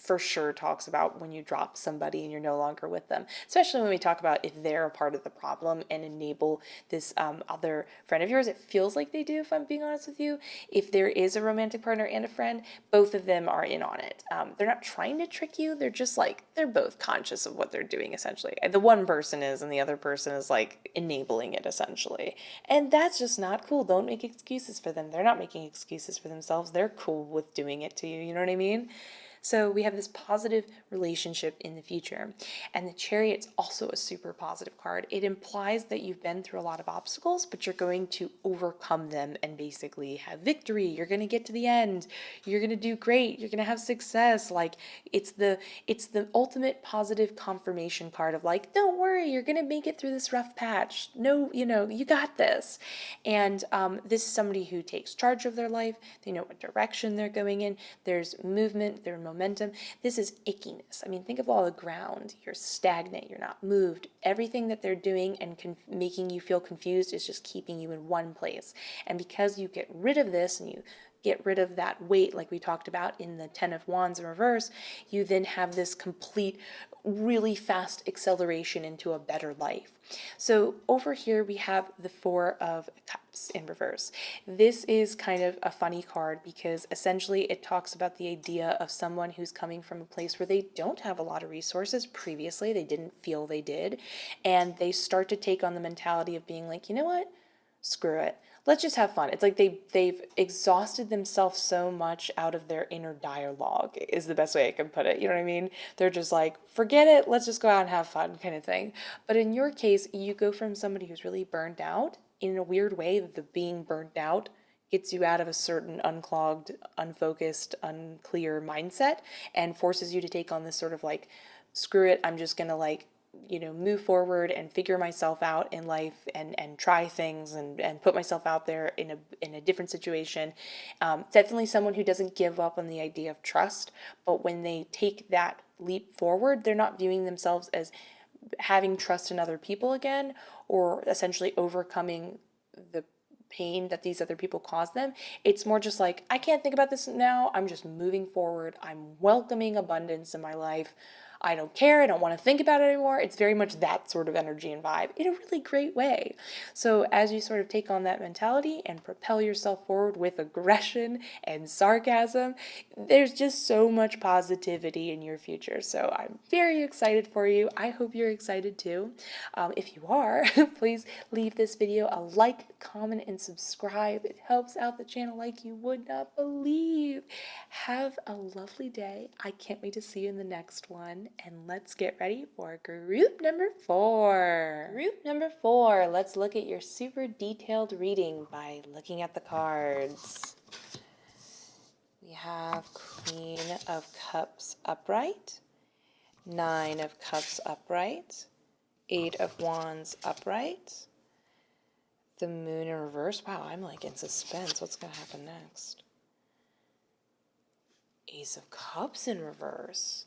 for sure talks about when you drop somebody and you're no longer with them, especially when we talk about if they're a part of the problem and enable this other friend of yours. It feels like they do, if I'm being honest with you. If there is a romantic partner and a friend, both of them are in on it. They're not trying to trick you, they're just like, they're both conscious of what they're doing, essentially. The one person is, and the other person is like enabling it, essentially. And that's just not cool. Don't make excuses for them. They're not making excuses for themselves. They're cool with doing it to you, you know what I mean? So we have this positive relationship in the future. And the Chariot's also a super positive card. It implies that you've been through a lot of obstacles, but you're going to overcome them and basically have victory. You're going to get to the end. You're going to do great. You're going to have success. Like, it's the ultimate positive confirmation card of like, don't worry, you're going to make it through this rough patch. No, you know, you got this. And this is somebody who takes charge of their life. They know what direction they're going in. There's movement, there's momentum. This is ickiness. I mean, think of all the ground. You're stagnant. You're not moved. Everything that they're doing and making you feel confused is just keeping you in one place. And because you get rid of this and you get rid of that weight like we talked about in the Ten of Wands in reverse, you then have this complete, really fast acceleration into a better life. So over here we have the Four of Cups in reverse. This is kind of a funny card because essentially it talks about the idea of someone who's coming from a place where they don't have a lot of resources. Previously, they didn't feel they did, and they start to take on the mentality of being like, you know what? Screw it. Let's just have fun. It's like they've exhausted themselves so much out of their inner dialogue is the best way I can put it. You know what I mean? They're just like, forget it. Let's just go out and have fun kind of thing. But in your case, you go from somebody who's really burned out in a weird way. The being burnt out gets you out of a certain unclogged, unfocused, unclear mindset and forces you to take on this sort of like, screw it. I'm just going to like, move forward and figure myself out in life and try things and put myself out there in a different situation. Definitely someone who doesn't give up on the idea of trust, but when they take that leap forward, they're not viewing themselves as having trust in other people again, or essentially overcoming the pain that these other people cause them. It's more just like, I can't think about this now. I'm just moving forward. I'm welcoming abundance in my life. I don't care. I don't want to think about it anymore. It's very much that sort of energy and vibe in a really great way. So as you sort of take on that mentality and propel yourself forward with aggression and sarcasm, there's just so much positivity in your future. So I'm very excited for you. I hope you're excited too. If you are, please leave this video a like, comment, and subscribe. It helps out the channel like you would not believe. Have a lovely day. I can't wait to see you in the next one. And let's get ready for group number 4. Group number 4, let's look at your super detailed reading by looking at the cards. We have Queen of Cups upright, 9 of Cups upright, 8 of Wands upright, the Moon in reverse. Wow, I'm like in suspense. What's going to happen next? Ace of Cups in reverse.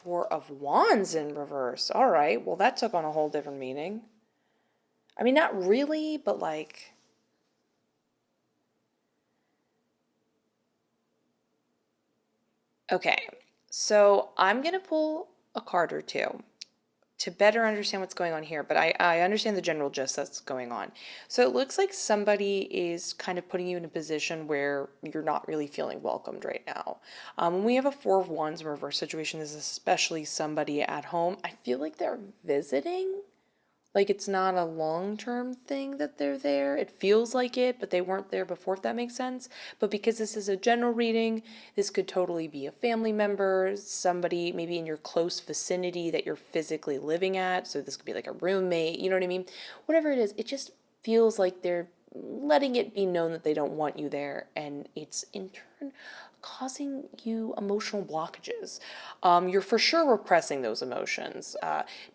4 of Wands in reverse. All right, well, that took on a whole different meaning. I mean, not really, but like... Okay, so I'm going to pull a card or two to better understand what's going on here, but I understand the general gist that's going on. So it looks like somebody is kind of putting you in a position where you're not really feeling welcomed right now. When we have a 4 of Wands in reverse situation, this is especially somebody at home. I feel like they're visiting. Like it's not a long-term thing that they're there. It feels like it, but they weren't there before, if that makes sense. But because this is a general reading, this could totally be a family member, somebody maybe in your close vicinity that you're physically living at. So this could be like a roommate, you know what I mean? Whatever it is, it just feels like they're letting it be known that they don't want you there. And it's in turn causing you emotional blockages. You're for sure repressing those emotions.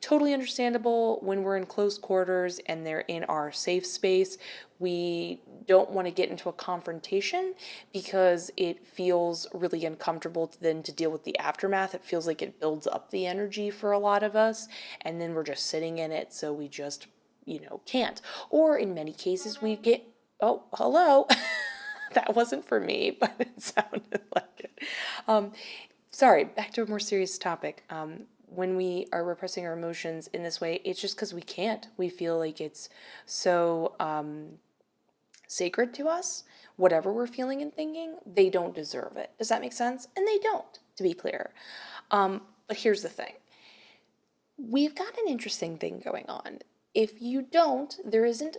Totally understandable when we're in close quarters and they're in our safe space. We don't want to get into a confrontation because it feels really uncomfortable then to deal with the aftermath. It feels like it builds up the energy for a lot of us, and then we're just sitting in it, so we just, can't. Or in many cases, we get, oh, hello. That wasn't for me, but it sounded like it. Sorry, back to a more serious topic. When we are repressing our emotions in this way, it's just because we can't. We feel like it's so sacred to us. Whatever we're feeling and thinking, they don't deserve it. Does that make sense? And they don't, to be clear. But here's the thing. We've got an interesting thing going on. If you don't, there isn't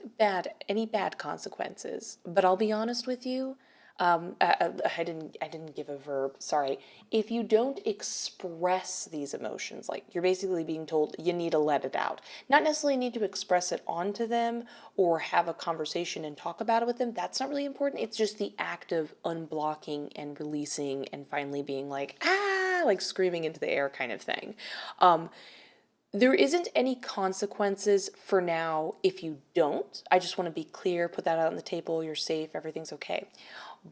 any bad consequences. But I'll be honest with you, I didn't give a verb. Sorry. If you don't express these emotions, like you're basically being told you need to let it out, not necessarily need to express it onto them or have a conversation and talk about it with them. That's not really important. It's just the act of unblocking and releasing and finally being like, ah, like screaming into the air kind of thing. There isn't any consequences for now if you don't. I just want to be clear, put that out on the table, you're safe, everything's okay.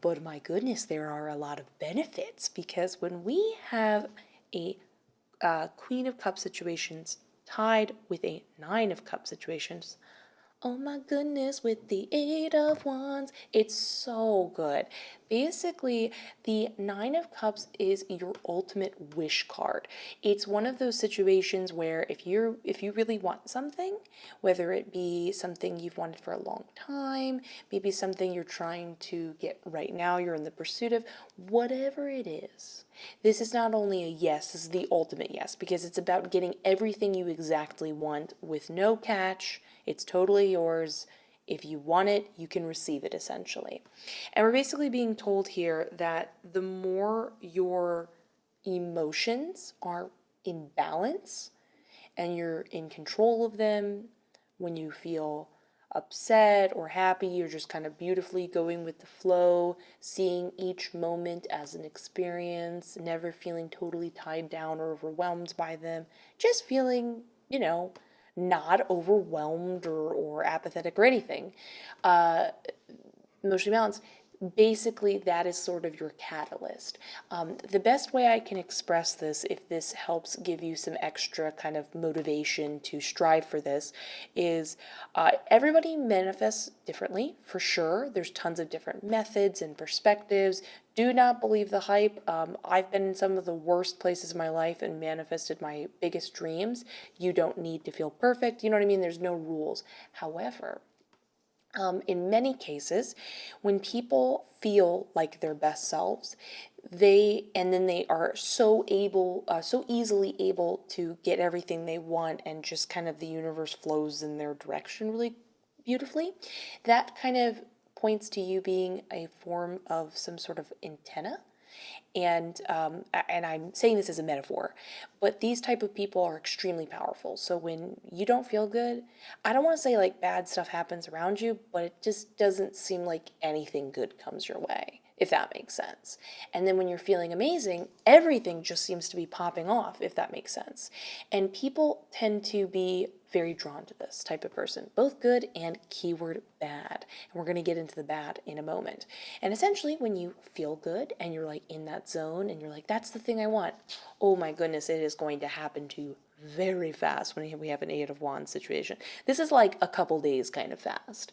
But my goodness, there are a lot of benefits because when we have a Queen of Cups situations tied with a Nine of Cups situations, oh my goodness, with the Eight of Wands, it's so good. Basically, the Nine of Cups is your ultimate wish card. It's one of those situations where if you really want something, whether it be something you've wanted for a long time, maybe something you're trying to get right now, you're in the pursuit of, whatever it is. This is not only a yes, this is the ultimate yes, because it's about getting everything you exactly want with no catch. It's totally yours. If you want it, you can receive it, essentially. And we're basically being told here that the more your emotions are in balance and you're in control of them, when you feel upset or happy, you're just kind of beautifully going with the flow, seeing each moment as an experience, never feeling totally tied down or overwhelmed by them, just feeling, not overwhelmed or apathetic or anything. Emotionally balanced. Basically, that is sort of your catalyst. The best way I can express this, if this helps give you some extra kind of motivation to strive for this, is everybody manifests differently, for sure. There's tons of different methods and perspectives. Do not believe the hype. I've been in some of the worst places in my life and manifested my biggest dreams. You don't need to feel perfect. You know what I mean? There's no rules. However, in many cases, when people feel like their best selves, they are so easily able to get everything they want, and just kind of the universe flows in their direction really beautifully. That kind of points to you being a form of some sort of antenna. And I'm saying this as a metaphor, but these type of people are extremely powerful. So when you don't feel good, I don't want to say like bad stuff happens around you, but it just doesn't seem like anything good comes your way, if that makes sense. And then when you're feeling amazing, everything just seems to be popping off, if that makes sense. And people tend to be very drawn to this type of person, both good and keyword bad. And we're going to get into the bad in a moment. And essentially, when you feel good and you're like in that zone and you're like, that's the thing I want, oh my goodness, it is going to happen to you very fast when we have an Eight of Wands situation. This is like a couple days kind of fast.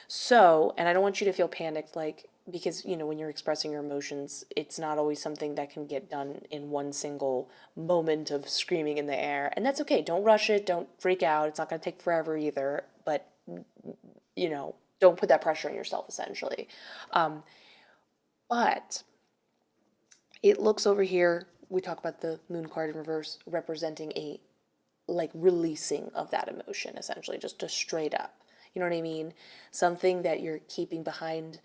So, and I don't want you to feel panicked, like, because, when you're expressing your emotions, it's not always something that can get done in one single moment of screaming in the air. And that's okay. Don't rush it. Don't freak out. It's not going to take forever either. But, don't put that pressure on yourself, essentially. But it looks over here, we talk about the moon card in reverse representing a releasing of that emotion, essentially, just a straight up. You know what I mean? Something that you're keeping behind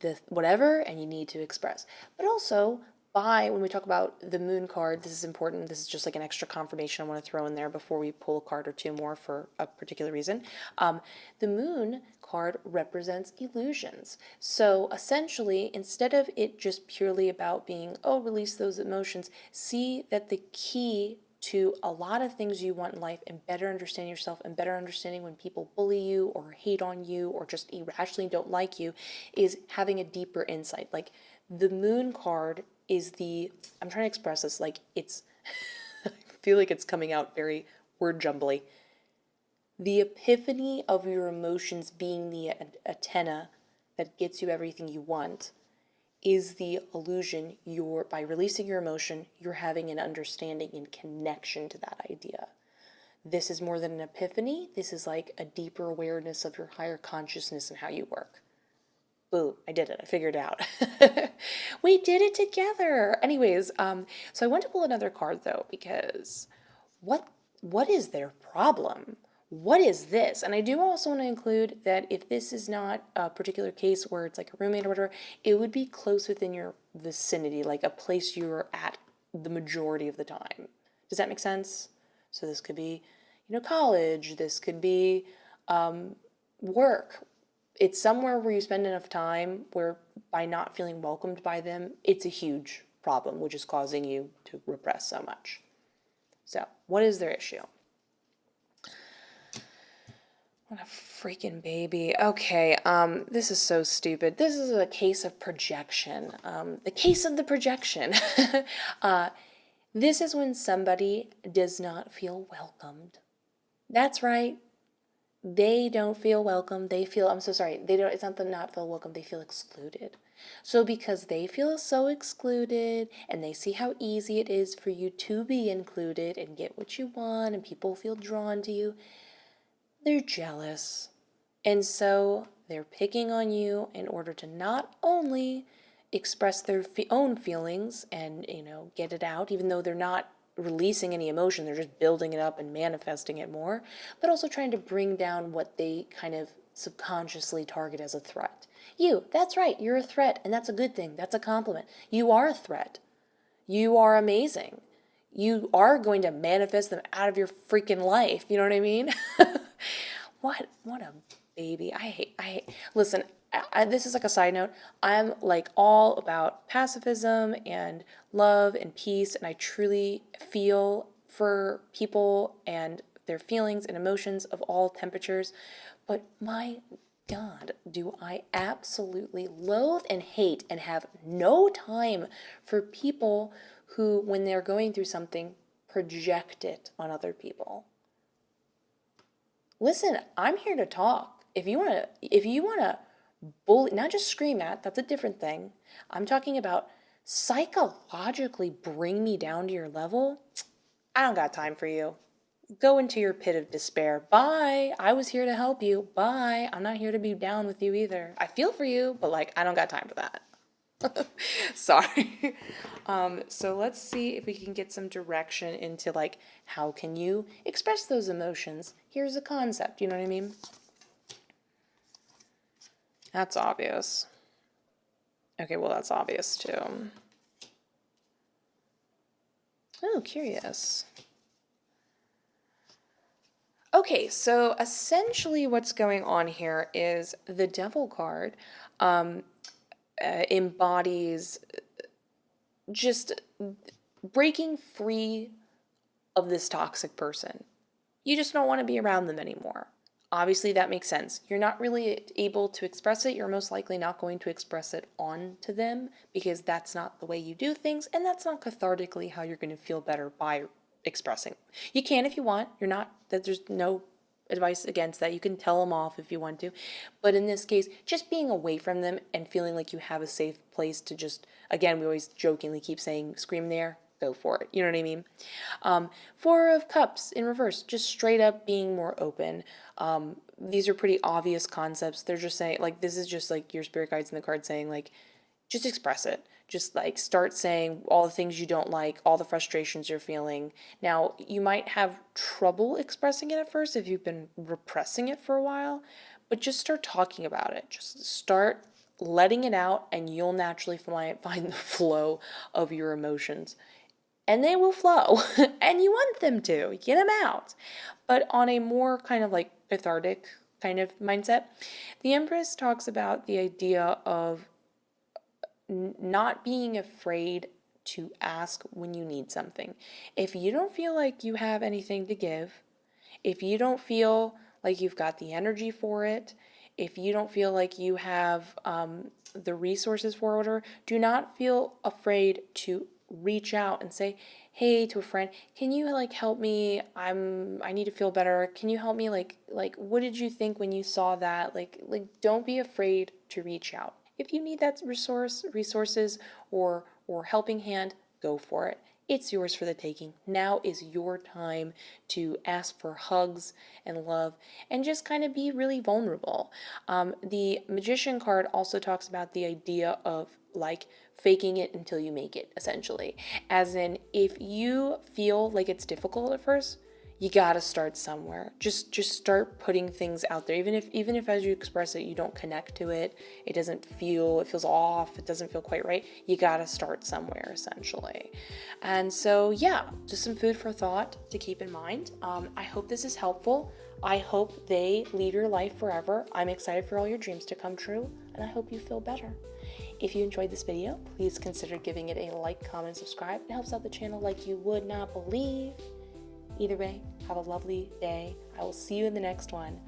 the whatever and you need to express. But also, when we talk about the moon card, this is important. This is just like an extra confirmation I want to throw in there before we pull a card or two more for a particular reason. The moon card represents illusions. So essentially, instead of it just purely about being, release those emotions, see that the key to a lot of things you want in life and better understanding yourself and better understanding when people bully you or hate on you or just irrationally don't like you is having a deeper insight. Like the moon card is I'm trying to express this like it's, I feel like it's coming out very word jumbly. The epiphany of your emotions being the antenna that gets you everything you want is the illusion. By releasing your emotion, you're having an understanding and connection to that idea. This is more than an epiphany. This is like a deeper awareness of your higher consciousness and how you work. Boom, I did it. I figured it out. We did it together. Anyways, so I want to pull another card though, because what is their problem? What is this? And I do also want to include that if this is not a particular case where it's like a roommate or whatever, it would be close within your vicinity, like a place you're at the majority of the time. Does that make sense? So this could be, college. This could be work. It's somewhere where you spend enough time where by not feeling welcomed by them, it's a huge problem, which is causing you to repress so much. So what is their issue? What a freaking baby. Okay, this is so stupid. This is a case of projection. The case of the projection. This is when somebody does not feel welcomed. That's right. They don't feel welcome. They feel, I'm so sorry. They don't, it's not the not feel welcome. They feel excluded. So because they feel so excluded and they see how easy it is for you to be included and get what you want and people feel drawn to you, they're jealous. And so they're picking on you in order to not only express their own feelings and, get it out, even though they're not releasing any emotion, they're just building it up and manifesting it more, but also trying to bring down what they kind of subconsciously target as a threat. That's right, you're a threat, and that's a good thing. That's a compliment. You are a threat. You are amazing. You are going to manifest them out of your freaking life. You know what I mean? What a baby. I hate. Listen, this is like a side note. I'm like all about pacifism and love and peace, and I truly feel for people and their feelings and emotions of all temperatures. But my God, do I absolutely loathe and hate and have no time for people who, when they're going through something, project it on other people. Listen, I'm here to talk. If you want to bully, not just scream at, that's a different thing. I'm talking about psychologically bring me down to your level. I don't got time for you. Go into your pit of despair. Bye. I was here to help you. Bye. I'm not here to be down with you either. I feel for you, but I don't got time for that. Sorry. So let's see if we can get some direction into how can you express those emotions? Here's a concept, you know what I mean? That's obvious. Okay, well that's obvious too. Oh, curious. Okay, so essentially what's going on here is the Devil card embodies just breaking free of this toxic person. You just don't want to be around them anymore. Obviously, that makes sense. You're not really able to express it. You're most likely not going to express it on to them because that's not the way you do things, and that's not cathartically how you're going to feel better by expressing. You can if you want. There's no advice against that. You can tell them off if you want to. But in this case, just being away from them and feeling like you have a safe place to just, again, we always jokingly keep saying, scream there, go for it. You know what I mean? Four of Cups in reverse, just straight up being more open. These are pretty obvious concepts. They're just saying, this is just your spirit guides in the card saying, just express it. Just start saying all the things you don't like, all the frustrations you're feeling. Now, you might have trouble expressing it at first if you've been repressing it for a while, but just start talking about it. Just start letting it out, and you'll naturally find the flow of your emotions. And they will flow, and you want them to. Get them out. But on a more kind of cathartic kind of mindset, the Empress talks about the idea of not being afraid to ask when you need something. If you don't feel like you have anything to give, if you don't feel like you've got the energy for it, if you don't feel like you have the resources for it, do not feel afraid to reach out and say, hey, to a friend, can you help me? I need to feel better. Can you help me? What did you think when you saw that? Don't be afraid to reach out. If you need that resources or helping hand, go for it. It's yours for the taking. Now is your time to ask for hugs and love and just kind of be really vulnerable. The Magician card also talks about the idea of faking it until you make it, essentially. As in, if you feel like it's difficult at first, you gotta start somewhere. Just start putting things out there. Even if as you express it, you don't connect to it, it feels off, it doesn't feel quite right, you gotta start somewhere, essentially. And so, yeah, just some food for thought to keep in mind. I hope this is helpful. I hope they leave your life forever. I'm excited for all your dreams to come true, and I hope you feel better. If you enjoyed this video, please consider giving it a like, comment, subscribe. It helps out the channel like you would not believe. Either way, have a lovely day. I will see you in the next one.